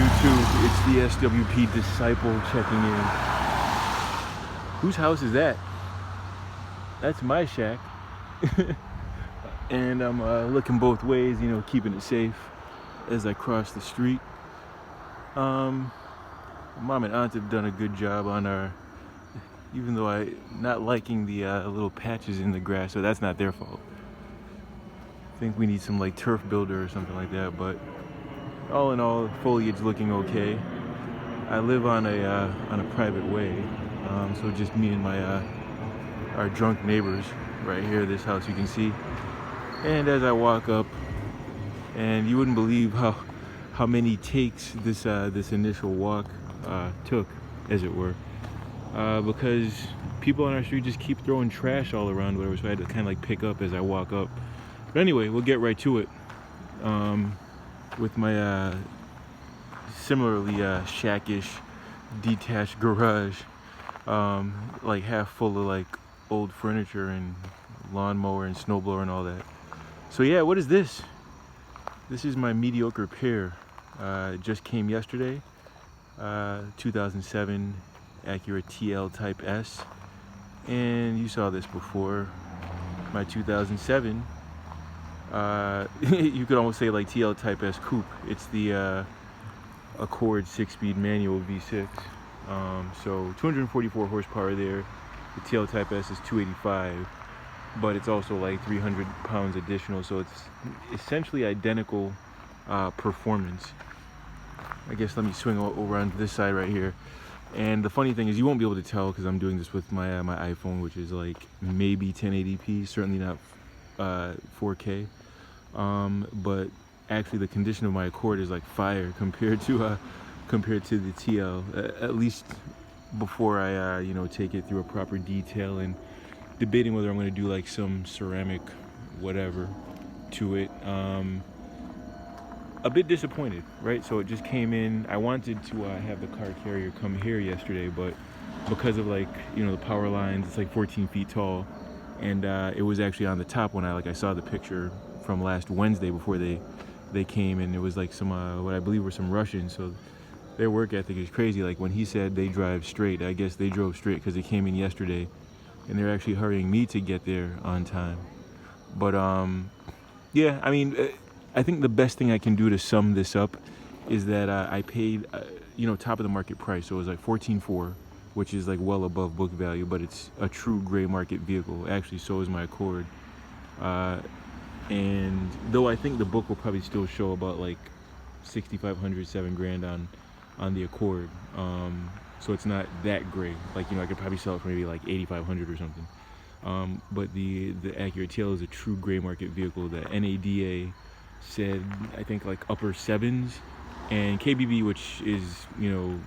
YouTube. It's the SWP Disciple checking in. Whose house is that? That's my shack. And I'm looking both ways, you know, keeping it safe as I cross the street. Mom and aunt have done a good job on our, even though I not liking the little patches in the grass, so that's not their fault. I think we need some like turf builder or something like that, but all in all, foliage looking okay. I live on a private way, so just me and my our drunk neighbors right here. This house you can see, and as I walk up, and you wouldn't believe how many takes this initial walk took, as it were, because people on our street just keep throwing trash all around, whatever. So I had to kind of like pick up as I walk up. But anyway, we'll get right to it. With my similarly shackish detached garage, like half full of like old furniture and lawnmower and snowblower and all that. So yeah, what is this? This is my mediocre pair. It just came yesterday. 2007 Acura TL Type S, and you saw this before. My 2007. You could almost say like TL Type S Coupe. It's the Accord 6-speed manual V6. So 244 horsepower there. The TL Type S is 285, but it's also like 300 pounds additional. So it's essentially identical performance. I guess let me swing over onto this side right here. And the funny thing is, you won't be able to tell because I'm doing this with my my iPhone, which is like maybe 1080p, certainly not 4K. But actually the condition of my Accord is like fire compared to the TL, at least before I you know, take it through a proper detail and debating whether I'm going to do like some ceramic whatever to it. A bit disappointed, right? So it just came in. I wanted to have the car carrier come here yesterday, but because of like, you know, the power lines, it's like 14 feet tall, and it was actually on the top when I saw the picture from last Wednesday before they came, and it was like some what I believe were some Russians. So their work ethic is crazy. Like when he said they drive straight, I guess they drove straight because they came in yesterday, and they're actually hurrying me to get there on time. But yeah, I mean, I think the best thing I can do to sum this up is that I paid you know, top of the market price. So it was like $14,400, which is like well above book value, but it's a true gray market vehicle. Actually, so is my Accord. And though I think the book will probably still show about like $6,500, $7,000 on the Accord. So it's not that great. Like, you know, I could probably sell it for maybe like $8,500 or something. But the Acura TL is a true gray market vehicle. The NADA said, I think, like upper sevens, and KBB, which is, you know,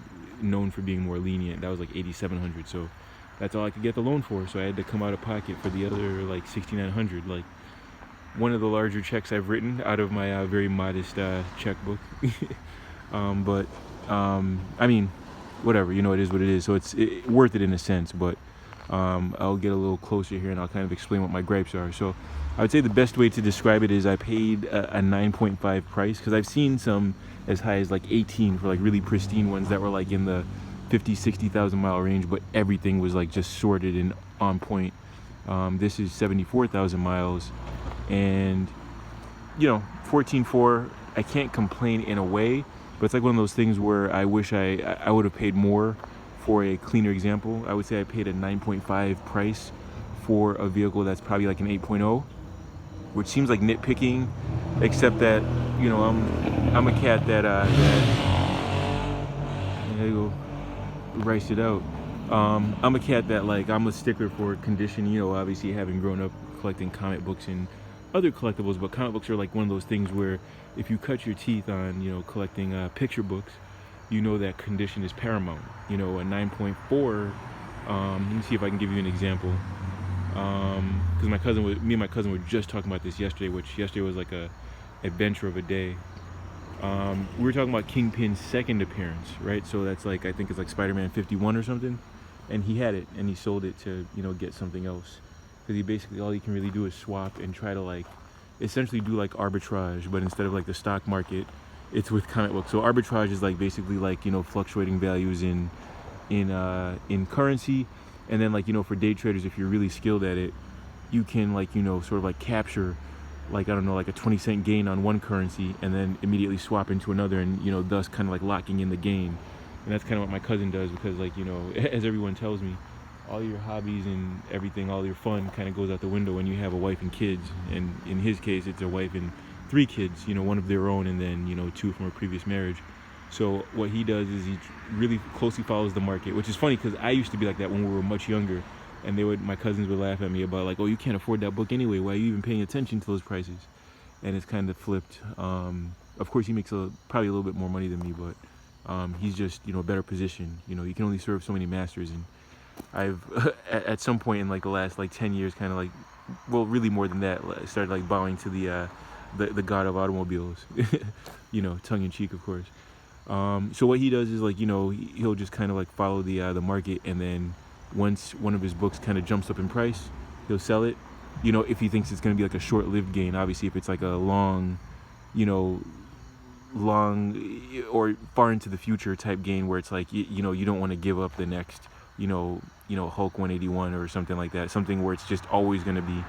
known for being more lenient, that was like $8,700. So that's all I could get the loan for. So I had to come out of pocket for the other like $6,900. Like one of the larger checks I've written out of my very modest checkbook. But I mean, whatever, you know, it is what it is. So it's worth it in a sense. But I'll get a little closer here and I'll kind of explain what my gripes are. So I would say the best way to describe it is I paid a 9.5 price, because I've seen some as high as like 18 for like really pristine ones that were like in the 50,000-60,000 mile range, but everything was like just sorted and on point. This is 74,000 miles, and you know, 14.4, I can't complain in a way, but it's like one of those things where I wish I would have paid more for a cleaner example. I would say I paid a 9.5 price for a vehicle that's probably like an 8.0, which seems like nitpicking, except that, you know, I'm a cat that there you go, riced it out. I'm a cat that, like, I'm a stickler for condition, you know, obviously having grown up collecting comic books and other collectibles, but comic books are like one of those things where if you cut your teeth on, you know, collecting picture books, you know that condition is paramount. You know, a 9.4, let me see if I can give you an example. Because me and my cousin were just talking about this yesterday, which yesterday was like a adventure of a day. We were talking about Kingpin's second appearance, right? So that's like, I think it's like Spider-Man 51 or something, and he had it and he sold it to, you know, get something else, because he basically, all he can really do is swap and try to like essentially do like arbitrage, but instead of like the stock market, it's with comic books. So arbitrage is like basically like, you know, fluctuating values in currency, and then like, you know, for day traders, if you're really skilled at it, you can like, you know, sort of like capture like, I don't know, like a 20-cent gain on one currency and then immediately swap into another, and, you know, thus kind of like locking in the gain. And that's kind of what my cousin does, because like, you know, as everyone tells me, all your hobbies and everything, all your fun kind of goes out the window when you have a wife and kids. And in his case, it's a wife and 3 kids, you know, 1 of their own and then, you know, 2 from a previous marriage. So what he does is he really closely follows the market, which is funny because I used to be like that when we were much younger. And my cousins would laugh at me about like, oh, you can't afford that book anyway. Why are you even paying attention to those prices? And it's kind of flipped. Of course, he makes probably a little bit more money than me, but he's just, you know, a better position. You know, you can only serve so many masters, and I've at some point in like the last like 10 years, kind of like, well, really more than that, I started like bowing to the god of automobiles. You know, tongue in cheek, of course. So what he does is like, you know, he'll just kind of like follow the market, and then once one of his books kind of jumps up in price, he'll sell it. You know, if he thinks it's going to be like a short-lived gain. Obviously, if it's like a long, you know, or far into the future type gain, where it's like, you know, you don't want to give up the next, you know, Hulk 181 or something like that. Something where it's just always going to be,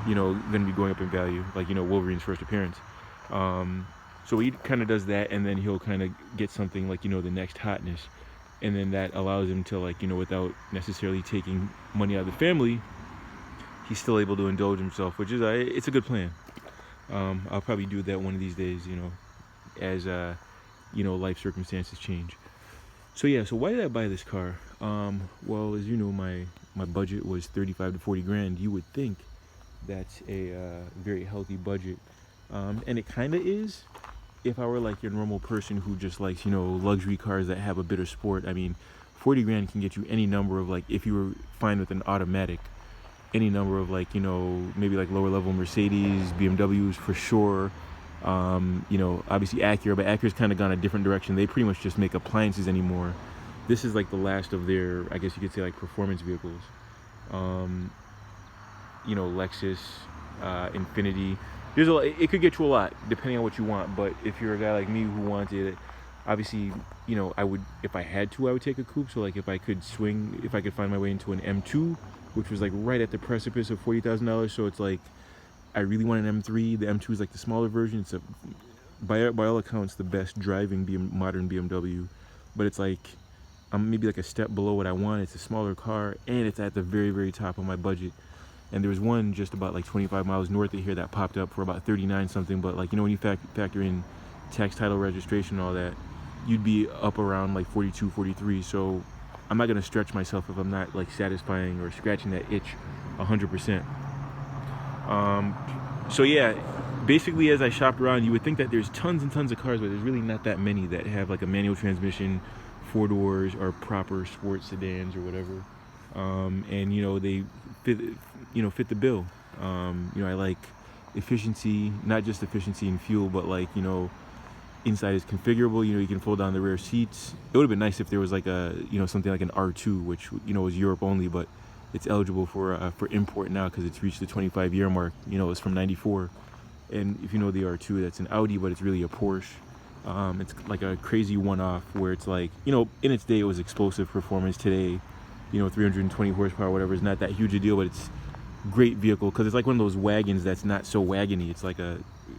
you know, going to be going up in value, like, you know, Wolverine's first appearance. So he kind of does that, and then he'll kind of get something like, you know, the next hotness. And then that allows him to, like, you know, without necessarily taking money out of the family, he's still able to indulge himself, which is, it's a good plan. I'll probably do that one of these days, you know, as, you know, life circumstances change. So yeah, so why did I buy this car? Well, as you know, my budget was 35 to 40 grand. You would think that's a very healthy budget. And it kind of is, if I were like your normal person who just likes, you know, luxury cars that have a bit of sport. I mean, 40 grand can get you any number of, like, if you were fine with an automatic, any number of, like, you know, maybe like lower level Mercedes, BMWs for sure. You know, obviously Acura, but Acura's kind of gone a different direction. They pretty much just make appliances anymore. This is like the last of their, I guess you could say, like performance vehicles. You know, Lexus, Infiniti. It could get you a lot depending on what you want. But if you're a guy like me who wanted it, obviously, you know, if I had to, I would take a coupe. So like if I could find my way into an M2, which was like right at the precipice of $40,000. So it's like, I really want an M3. The M2 is like the smaller version. It's by all accounts the best driving modern BMW, but it's like I'm maybe like a step below what I want. It's a smaller car, and it's at the very, very top of my budget. And there was one just about like 25 miles north of here that popped up for about 39 something. But like, you know, when you factor in tax, title, registration, all that, you'd be up around like 42, 43. So I'm not gonna stretch myself if I'm not like satisfying or scratching that itch 100%. So yeah, basically as I shopped around, you would think that there's tons and tons of cars, but there's really not that many that have like a manual transmission, 4 doors, or proper sports sedans or whatever. And you know, they fit the bill. You know, I like efficiency, not just efficiency in fuel, but like, you know, inside is configurable. You know, you can fold down the rear seats. It would have been nice if there was like a, you know, something like an R2, which, you know, was Europe only, but it's eligible for import now because it's reached the 25-year mark. You know, it's from '94, and if you know the R2, that's an Audi, but it's really a Porsche. It's like a crazy one-off where it's like, you know, in its day it was explosive performance. Today, you know, 320 horsepower, whatever, is not that huge a deal, but it's great vehicle because it's like one of those wagons that's not so wagony. It's like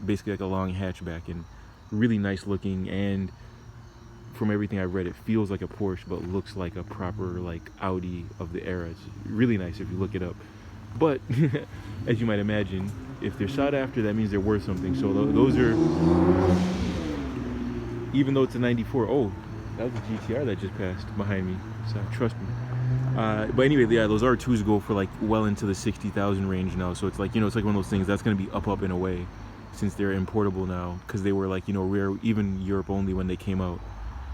basically like a long hatchback, and really nice looking, and from everything I've read, it feels like a Porsche but looks like a proper like Audi of the era. It's really nice if you look it up. But as you might imagine, if they're sought after, that means they're worth something. So those are, even though it's a 94, oh, that was a GTR that just passed behind me, so trust me. But anyway, yeah, those R2s go for like well into the 60,000 range now. So it's like, you know, it's like one of those things that's going to be up in a way, since they're importable now, because they were like, you know, rare, even Europe only when they came out.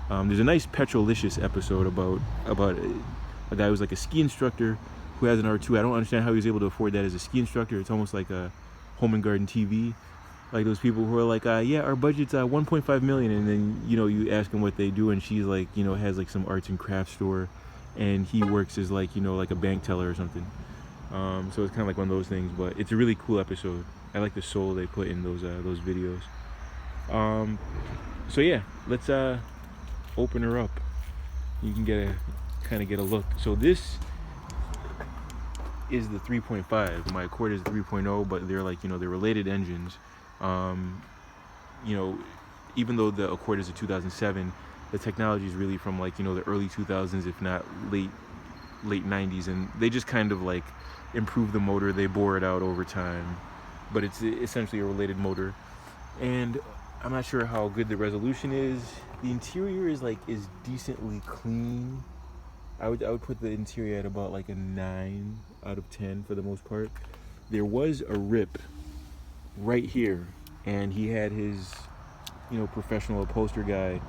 There's a nice Petrolicious episode about a guy who's like a ski instructor who has an R2. I don't understand how he was able to afford that as a ski instructor. It's almost like a Home and Garden TV, like those people who are like, yeah, our budget's 1.5 million, and then, you know, you ask them what they do, and she's like, you know, has like some arts and crafts store, and he works as like, you know, like a bank teller or something. So it's kind of like one of those things, but it's a really cool episode. I like the soul they put in those videos. So yeah, let's open her up. You can kind of get a look. So this is the 3.5. My Accord is 3.0, but they're like, they're related engines. You know, even though the Accord is a 2007, the technology is really from like, the early 2000s, if not late 90s, and they just kind of like improve the motor. They bore it out over time, but it's essentially a related motor. And I'm not sure how good the resolution is. The interior is decently clean. I would put the interior at about like a 9 out of 10 for the most part. There was a rip right here, and he had his professional upholsterer guy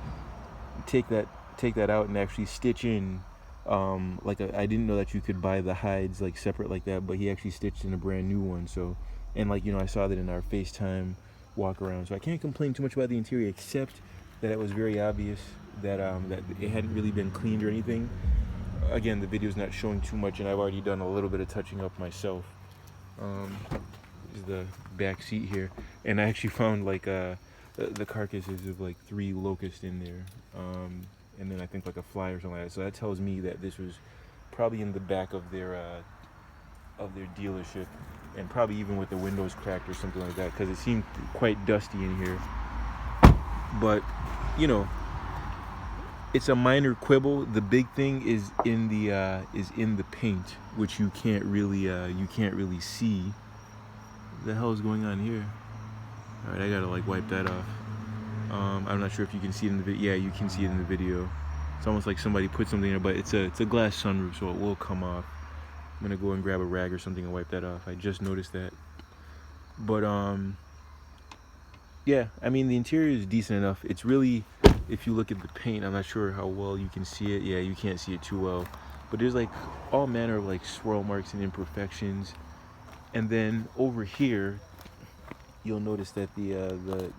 take that out and actually stitch in I didn't know that you could buy the hides like separate like that, but he actually stitched in a brand new one. So, and I saw that in our FaceTime walk around. So I can't complain too much about the interior, except that it was very obvious that that it hadn't really been cleaned or anything. Again, the video's not showing too much, and I've already done a little bit of touching up myself. This is the back seat here, and I actually found the carcasses of like 3 locusts in there, and then I think like a fly or something like that. So that tells me that this was probably in the back of their dealership, and probably even with the windows cracked or something like that, because it seemed quite dusty in here. But it's a minor quibble. The big thing is in the paint, which you can't really see. What the hell is going on here? All right, I gotta wipe that off. I'm not sure if you can see it in the video. Yeah, you can see it in the video. It's almost like somebody put something in it, but it's a glass sunroof, so it will come off. I'm gonna go and grab a rag or something and wipe that off. I just noticed that. But yeah, I mean, the interior is decent enough. It's really, if you look at the paint, I'm not sure how well you can see it. Yeah, you can't see it too well, but there's all manner of swirl marks and imperfections. And then over here, you'll notice that the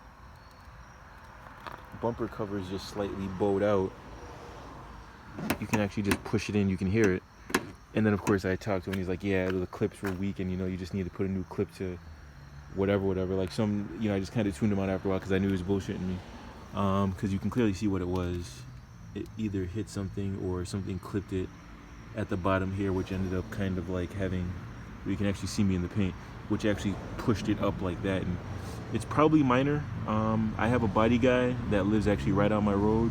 bumper cover is just slightly bowed out. You can actually just push it in, you can hear it. And then of course I talked to him, he's like, yeah, the clips were weak, and you just need to put a new clip to whatever. I just kind of tuned him out after a while because I knew he was bullshitting me. Because you can clearly see what it was. It either hit something or something clipped it at the bottom here, which ended up kind of having, you can actually see me in the paint, which actually pushed it up like that. And it's probably minor. I have a body guy that lives actually right on my road.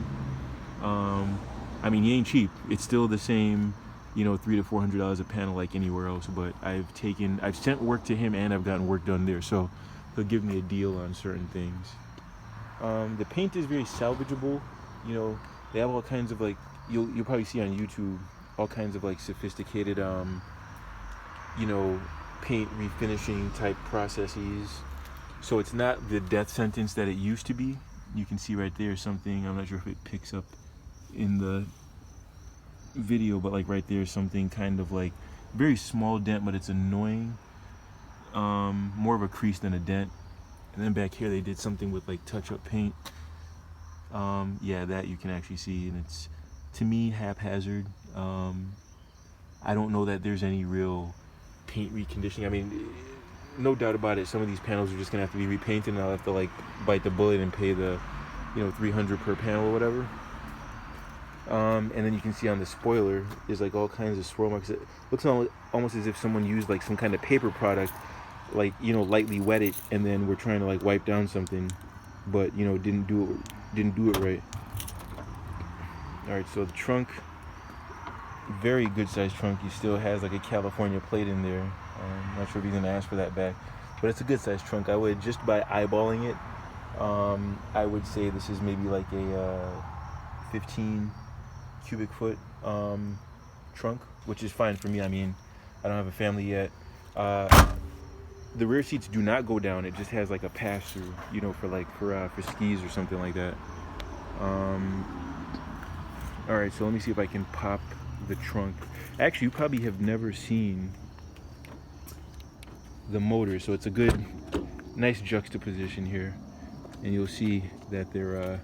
I mean, he ain't cheap. It's still the same, $300 to $400 a panel like anywhere else. But I've sent work to him, and I've gotten work done there. So he'll give me a deal on certain things. The paint is very salvageable. They have all kinds of you'll probably see on YouTube all kinds of sophisticated paint refinishing type processes. So it's not the death sentence that it used to be. You can see right there something, I'm not sure if it picks up in the video, but right there something kind of very small dent, but it's annoying. More of a crease than a dent. And then back here they did something with touch-up paint. Yeah, that you can actually see, and it's, to me, haphazard. I don't know that there's any real paint reconditioning. I mean, no doubt about it, some of these panels are just gonna have to be repainted, and I'll have to bite the bullet and pay the $300 per panel or whatever. And then you can see on the spoiler there's all kinds of swirl marks. It looks almost as if someone used some kind of paper product, lightly wet it, and then we're trying to wipe down something, but didn't do it right. All right, so the trunk, very good sized trunk. He still has a California plate in there. I'm not sure if he's gonna ask for that back, but it's a good sized trunk. I would, just by eyeballing it, I would say this is maybe a 15 cubic foot trunk, which is fine for me. I mean, I don't have a family yet. The rear seats do not go down. It just has a pass through, for skis or something like that. All right, so let me see if I can pop the trunk. Actually, you probably have never seen the motor, so it's a good, nice juxtaposition here, and you'll see that they're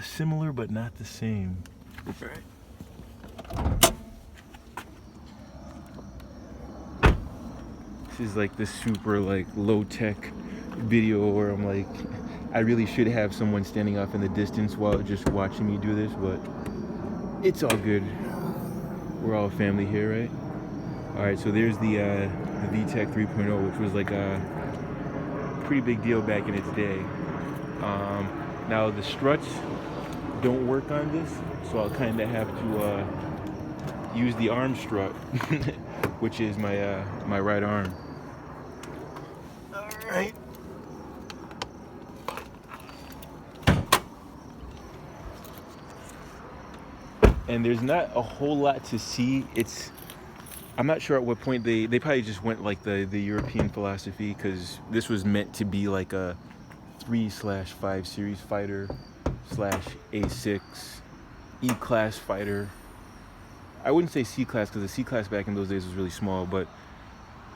similar but not the same. All right. This is the super low-tech video where I'm I really should have someone standing off in the distance while just watching me do this, but it's all good. We're all a family here, right? All right, so there's the VTEC 3.0, which was like a pretty big deal back in its day. Now the struts don't work on this, so I'll kind of have to use the arm strut, which is my my right arm. All right. And there's not a whole lot to see. I'm not sure at what point they probably just went like the European philosophy, because this was meant to be like a 3/5 series fighter / A6 E-class fighter. I wouldn't say C-class, because the C-class back in those days was really small, but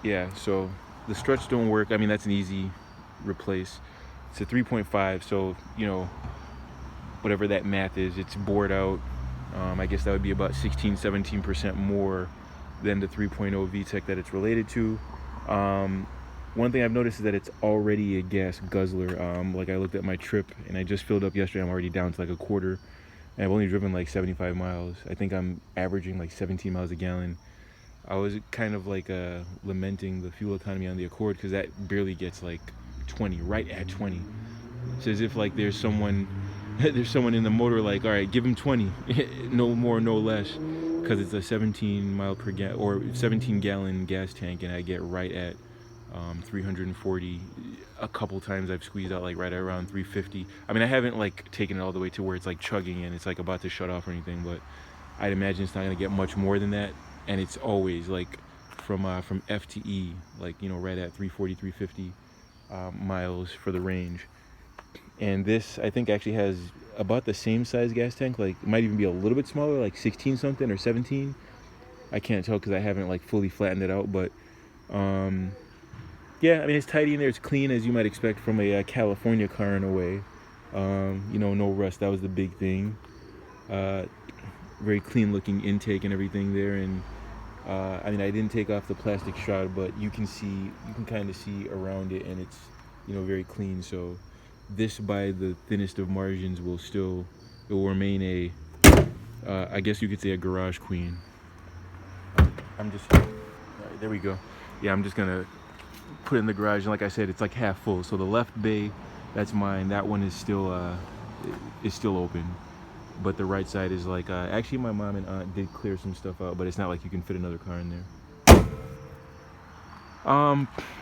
yeah, so the struts don't work. I mean, that's an easy replace. It's a 3.5, so you know, whatever that math is, it's bored out. I guess that would be about 16-17% more than the 3.0 VTEC that it's related to. One thing I've noticed is that it's already a gas guzzler. Like I looked at my trip and I just filled up yesterday. I'm already down to like a quarter, and I've only driven like 75 miles. I think I'm averaging like 17 miles a gallon. I was kind of like lamenting the fuel economy on the Accord, because that barely gets like 20, right at 20. It's as if like there's someone in the motor like, all right, give him 20, no more, no less, because it's a 17 mile per gallon or 17 gallon gas tank, and I get right at 340. A couple times I've squeezed out like right around 350. I mean, I haven't like taken it all the way to where it's like chugging and it's like about to shut off or anything, but I'd imagine it's not gonna get much more than that. And it's always like from F to E, like, you know, right at 340, 350 miles for the range. And this, I think, actually has about the same size gas tank. Like, it might even be a little bit smaller, like 16 something or 17. I can't tell because I haven't like fully flattened it out, but yeah, I mean, it's tidy in there. It's clean, as you might expect from a California car in a way. You know, no rust. That was the big thing. Very clean looking intake and everything there. And I mean, I didn't take off the plastic shroud, but you can kind of see around it, and it's, you know, very clean. So this, by the thinnest of margins, it will remain a I guess you could say a garage queen. All right, there we go. Yeah, I'm just gonna put it in the garage, and like I said, it's like half full. So the left bay, that's mine. That one is still open, but the right side is like actually my mom and aunt did clear some stuff out, but it's not like you can fit another car in there.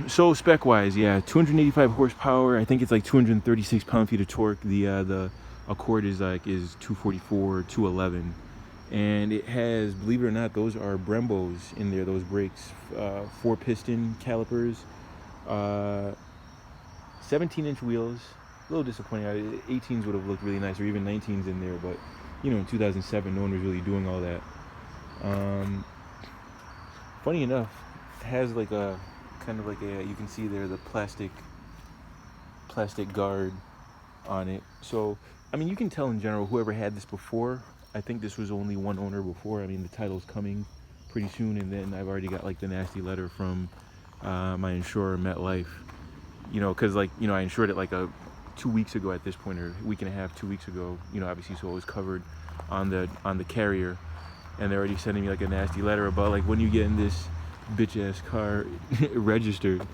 So spec wise, yeah, 285 horsepower. I think it's like 236 pound-feet of torque. The Accord is 244, 211, and it has, believe it or not, those are Brembos in there. Those brakes, 4-piston calipers, 17-inch wheels. A little disappointing. 18s would have looked really nice, or even 19s in there, but you know, in 2007, no one was really doing all that. Funny enough, it has like a kind of like you can see there the plastic guard on it. So I mean, you can tell in general, whoever had this before, I think this was only one owner before. I mean, the title's coming pretty soon, and then I've already got like the nasty letter from my insurer, MetLife. You know, because like, you know, I insured it like 2 weeks ago at this point, or a week and a half, 2 weeks ago. You know, obviously, so it was covered on the carrier, and they're already sending me like a nasty letter about like, when you get in this bitch ass car registered,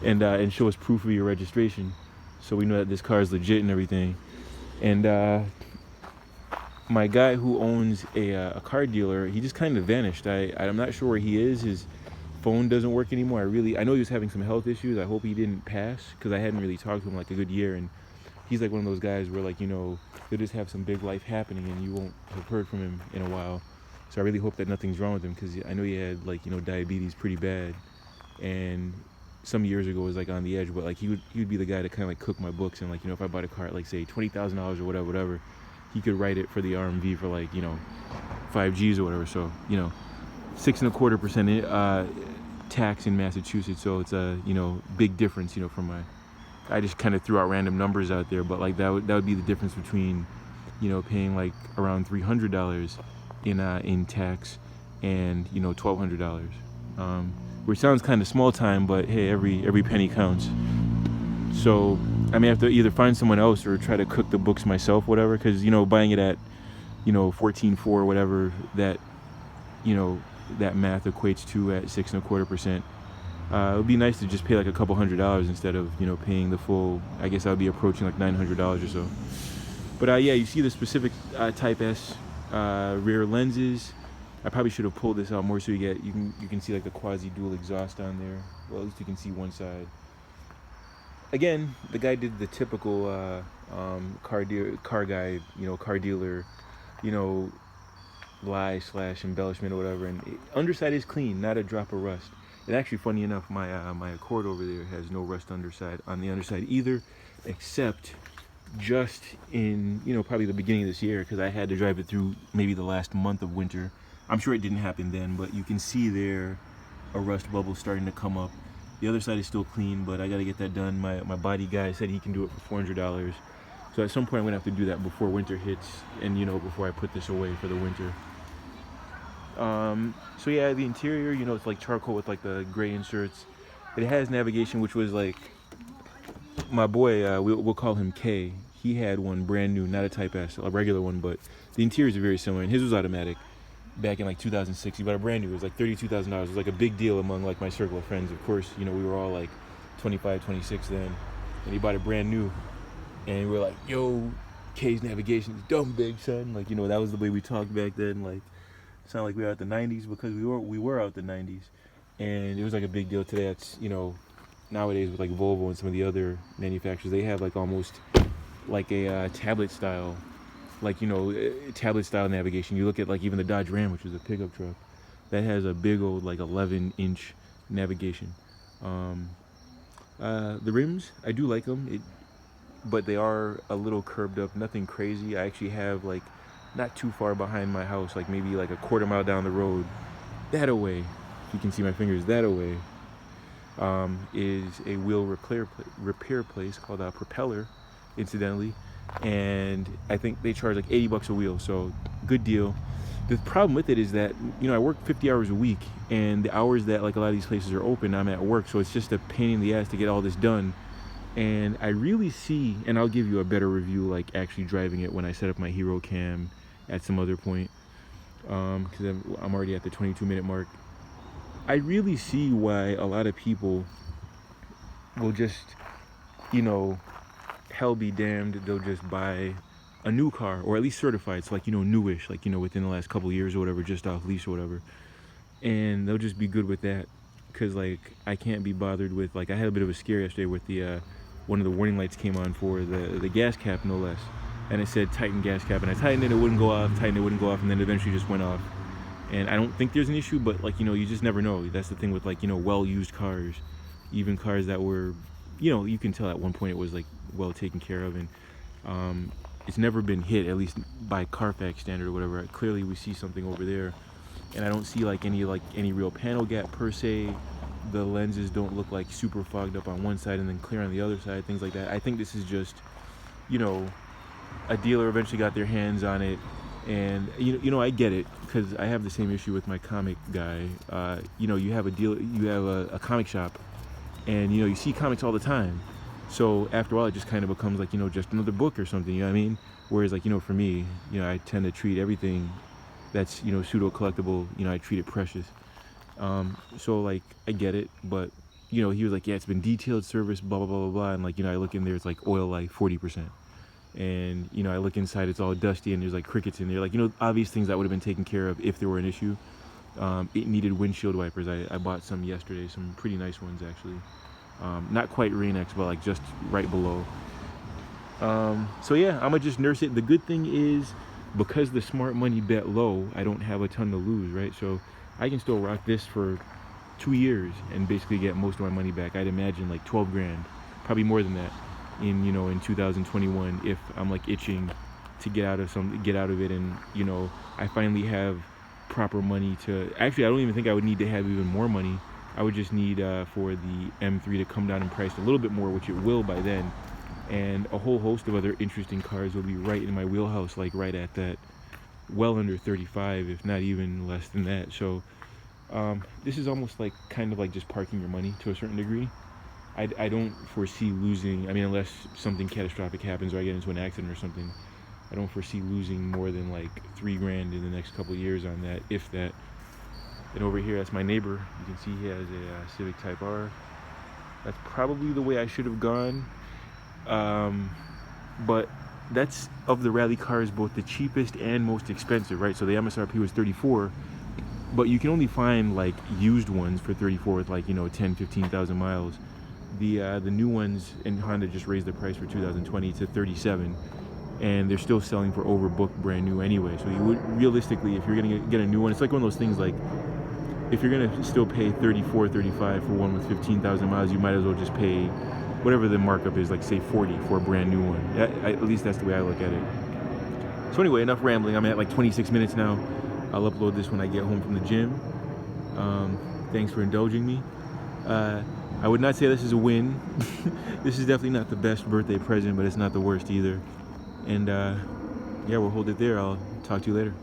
and show us proof of your registration, so we know that this car is legit and everything. And my guy who owns a car dealer, he just kind of vanished. I'm not sure where he is. His phone doesn't work anymore. I know he was having some health issues. I hope he didn't pass, because I hadn't really talked to him like a good year. And he's like one of those guys where, like, you know, he'll just have some big life happening and you won't have heard from him in a while. So I really hope that nothing's wrong with him, because I know he had, like, you know, diabetes pretty bad, and some years ago was like on the edge. But like, he would be the guy to kind of like cook my books, and like, you know, if I bought a car at like say $20,000 or whatever, he could write it for the RMV for like, you know, 5 G's or whatever. So, you know, 6.25% tax in Massachusetts. So it's a, you know, big difference, you know, from I just kind of threw out random numbers out there, but like that would be the difference between, you know, paying like around $300 in tax and, you know, $1,200, which sounds kind of small time, but hey, every penny counts. So I may have to either find someone else or try to cook the books myself, whatever, because, you know, buying it at, you know, 14.4, whatever that, you know, that math equates to at 6.25%. It would be nice to just pay like a couple $100 instead of, you know, paying the full. I guess I would be approaching like $900 or so. But yeah, you see the specific Type S rear lenses. I probably should have pulled this out more so you can see like the quasi dual exhaust on there. Well, at least you can see one side. Again, the guy did the typical car guy, you know, car dealer, you know, lie / embellishment or whatever. And underside is clean, not a drop of rust. And actually, funny enough, my Accord over there has no rust on the underside either, except just in, you know, probably the beginning of this year, because I had to drive it through maybe the last month of winter. I'm sure it didn't happen then, but you can see there a rust bubble starting to come up. The other side is still clean, but I got to get that done. My body guy said he can do it for $400. So at some point I'm going to have to do that before winter hits and, you know, before I put this away for the winter. So yeah, the interior, you know, it's like charcoal with like the gray inserts. It has navigation, which was like my boy, we'll call him K. He had one brand new, not a Type S, a regular one, but the interiors are very similar, and his was automatic back in like 2006. He bought a brand new. It was like $32,000. It was like a big deal among like my circle of friends. Of course, you know, we were all like 25, 26 then, and he bought it brand new. And we were like, yo, K's navigation is dumb big, son. Like, you know, that was the way we talked back then. Like, it sounded like we were out the 90s because we were out the 90s. And it was like a big deal today. It's, you know, nowadays with like Volvo and some of the other manufacturers, they have like almost like a tablet style, like, you know, tablet style navigation. You look at like even the Dodge Ram, which is a pickup truck, that has a big old like 11-inch navigation. The rims, I do like them. But they are a little curved up, nothing crazy. I actually have like not too far behind my house, like maybe like a quarter mile down the road, that away, if you can see my fingers, that away, is a wheel repair place called Propeller, incidentally. And I think they charge like $80 a wheel, so good deal. The problem with it is that, you know, I work 50 hours a week, and the hours that like a lot of these places are open, I'm at work, so it's just a pain in the ass to get all this done. And I really see, and I'll give you a better review like actually driving it when I set up my Hero Cam at some other point, because I'm already at the 22-minute mark. I really see why a lot of people will just, you know, hell be damned, they'll just buy a new car, or at least certified, so like, you know, newish, like, you know, within the last couple of years or whatever, just off lease or whatever, and they'll just be good with that. Because like I can't be bothered with, like, I had a bit of a scare yesterday with the one of the warning lights came on for the gas cap, no less, and it said tighten gas cap, and I tightened it, it wouldn't go off, tightened it, wouldn't go off, and then eventually just went off. And I don't think there's an issue, but like, you know, you just never know. That's the thing with like, you know, well-used cars, even cars that were, you know, you can tell at one point it was like well taken care of, and it's never been hit, at least by Carfax standard or whatever. Clearly we see something over there, and I don't see like any real panel gap per se. The lenses don't look like super fogged up on one side and then clear on the other side, things like that. I think this is just, you know, a dealer eventually got their hands on it, and you know, I get it, because I have the same issue with my comic guy. You know, you have a comic shop, and you know, you see comics all the time, so after a while it just kind of becomes like, you know, just another book or something, you know what I mean? Whereas like, you know, for me, you know, I tend to treat everything that's, you know, pseudo collectible, you know, I treat it precious. So like, I get it, but you know, he was like, yeah, it's been detailed service, blah blah blah blah blah, and like, you know, I look in there, it's like oil like 40%, and you know, I look inside, it's all dusty, and there's like crickets in there, like, you know, obvious things that would have been taken care of if there were an issue. It needed windshield wipers. I bought some yesterday, some pretty nice ones actually, not quite Rain-X, but like just right below. So yeah, I'm gonna just nurse it. The good thing is, because the smart money bet low, I don't have a ton to lose, right? So I can still rock this for 2 years and basically get most of my money back. I'd imagine like 12 grand, probably more than that, in, you know, in 2021, if I'm like itching to get out of it, and you know, I finally have proper money to, actually I don't even think I would need to have even more money. I would just need for the M3 to come down in price a little bit more, which it will by then, and a whole host of other interesting cars will be right in my wheelhouse, like right at that, well under 35, if not even less than that. So this is almost like kind of like just parking your money to a certain degree. I don't foresee losing. I mean, unless something catastrophic happens or I get into an accident or something, I don't foresee losing more than like $3,000 in the next couple of years on that, if that. And over here, that's my neighbor. You can see he has a Civic Type R. That's probably the way I should have gone. But that's, of the rally cars, both the cheapest and most expensive, right? So the MSRP was 34, but you can only find like used ones for 34 with like, 10, 15,000 miles. The new ones, and Honda just raised the price for 2020 to 37, and they're still selling for overbooked brand new anyway. So you would, realistically, if you're gonna get a new one, it's like one of those things, like if you're gonna still pay 34, 35 for one with 15,000 miles, you might as well just pay whatever the markup is, like say 40 for a brand new one. At least that's the way I look at it. So anyway, enough rambling. I'm at like 26 minutes now. I'll upload this when I get home from the gym. Thanks for indulging me. I would not say this is a win. This is definitely not the best birthday present, but it's not the worst either. And yeah, we'll hold it there. I'll talk to you later.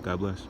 God bless.